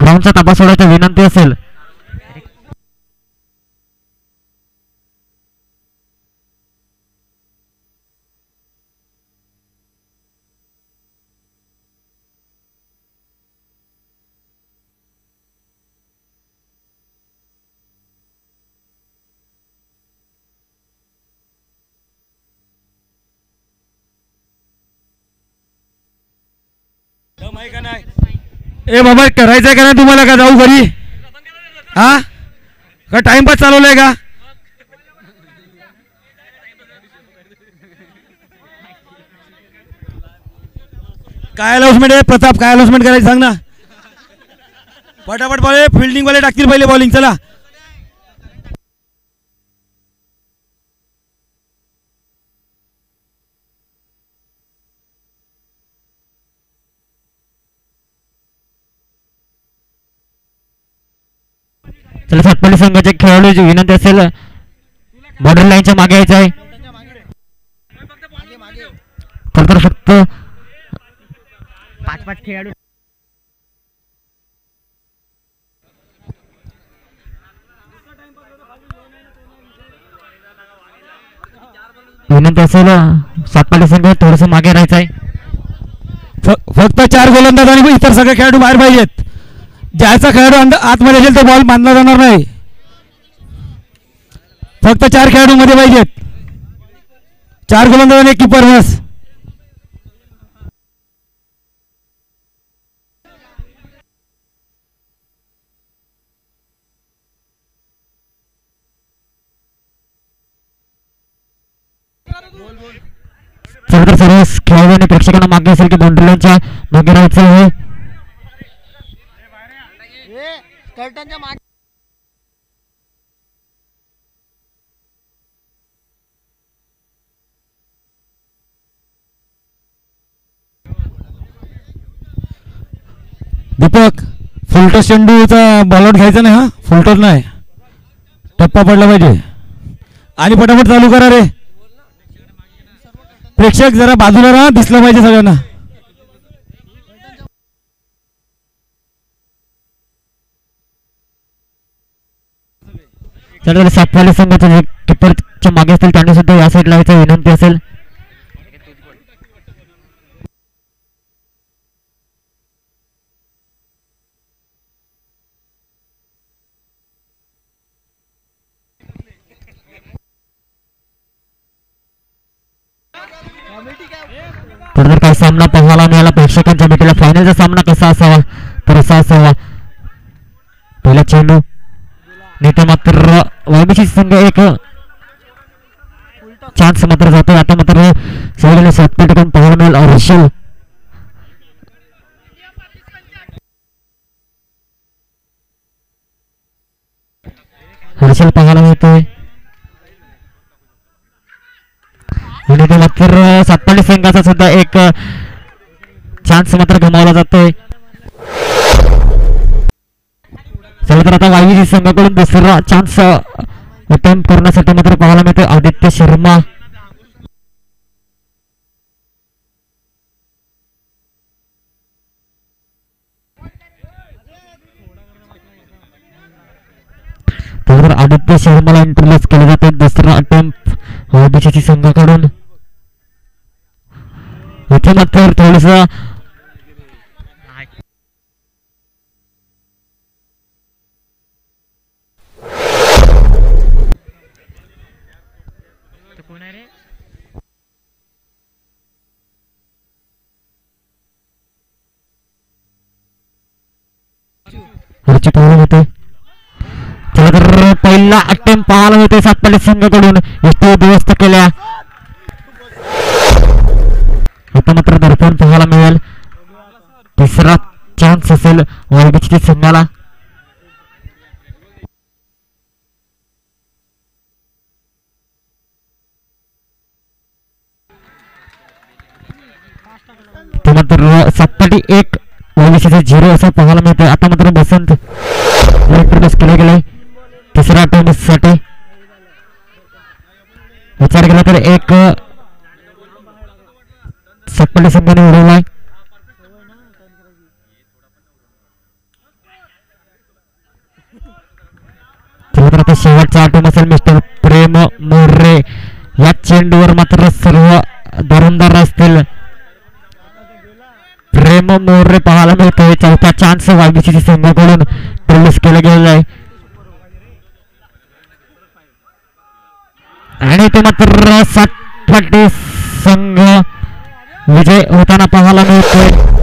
ग्राउंडचा ताबा सोडायची विनंती असेल. ए बाबा करायचंय का नाही तुम्हाला का जाऊ घरी हा का टाइमपास चालवलाय का काय अनाउन्समेंट आहे प्रताप काय अनाउन्समेंट करायचं सांग ना पटापट बॉल फिल्डिंग वाले टाकतील पहिले बॉलिंग चला चला सातपाडी संघाचे खेळाडूची विनंती असेल बॉर्डर लाईनच्या मागे यायचं आहे. तर फक्त 5 खेळाडू विनंती असेल सातपाडी संघ थोडस मागे राहायचं आहे. फक्त 4 गोलंदाज आणि इतर सगळे खेळाडू बाहेर पाहिजेत. ज्याचा खेळाडू आतमध्ये असेल तो बॉल मानला जाणार नाही. फक्त 4 खेळाडू मध्ये पाहिजेत. 4 गोलंदाज आणि 1 कीपर बस. तर सर्व खेळाडू आणि प्रेक्षकांना मागे असेल की बाउंड्री लाईनच्या मागे राहायचं आहे. दीपक फुलटॉस चेंडूचा बॉलआउट घ्यायचा नाही हा फुलटॉस नाही टप्पा पडला पाहिजे आणि पटापट चालू करा रे प्रेक्षक जरा बाजूला राहा दिसलं पाहिजे सगळ्यांना. तर सातवाडी संघाचे जे कीपरच्या मागे असतील त्यांनी सुद्धा या साईडला यायचं विनंती असेल. तर काही सामना पाहायला मिळाला प्रेक्षकांच्या भेटीला. फायनलचा सामना कसा असावा तर असा असावा. पहिला चेंडू नेते मात्र वायबीची संघ एक चान्स मात्र जातो. आता मात्र सगळ्याला सातपेटकून पाहायला मिळेल हर्षल पाहायला मिळतोय. आणि ते मात्र सातपाडी संघाचा सुद्धा एक चान्स मात्र गमावला जातोय. चला तर आता वायबीजी संघाकडून दुसरा चान्स अटेम्प्ट करण्यासाठी मात्र पाहायला मिळते आदित्य शर्मा. तर आदित्य शर्माला इंट्रोड्यूस केले जाते. दुसरा अटेम्प्ट वायबीजी संघाकडून. इथे मात्र थोडस पाहायला मिळते. चला तर पहिला अटेम्प्ट पाहायला मिळते सातपाडी संघाकडून. इथे दुरुस्त केल्या. आता मात्र दर्पण पाहायला मिळेल. तिसरा चान्स असेल वायबीची संघाला. मात्र सातपाडी 1 वायबीची 0 असं पाहायला मिळतं. आता मात्र बसंत इंट्रोड्यूस केले गेले तिसऱ्या अटेम्प्ट साठी. विचार केला तर एक सातपाडी संघाने उडवलाय. चला तर आता शेवटचा आठवण असेल मिस्टर प्रेम मोर्रे. या चेंडूवर मात्र सर्व धुरंधर असतील. प्रेम मोर्रे पाहायला मिळतोय. चौथा चान्स वायबीसी संघाकडून प्रवेश केला गेलेला आहे आणि तो मात्र सातपाटी संघ विजय होताना पाहायला मिळतोय.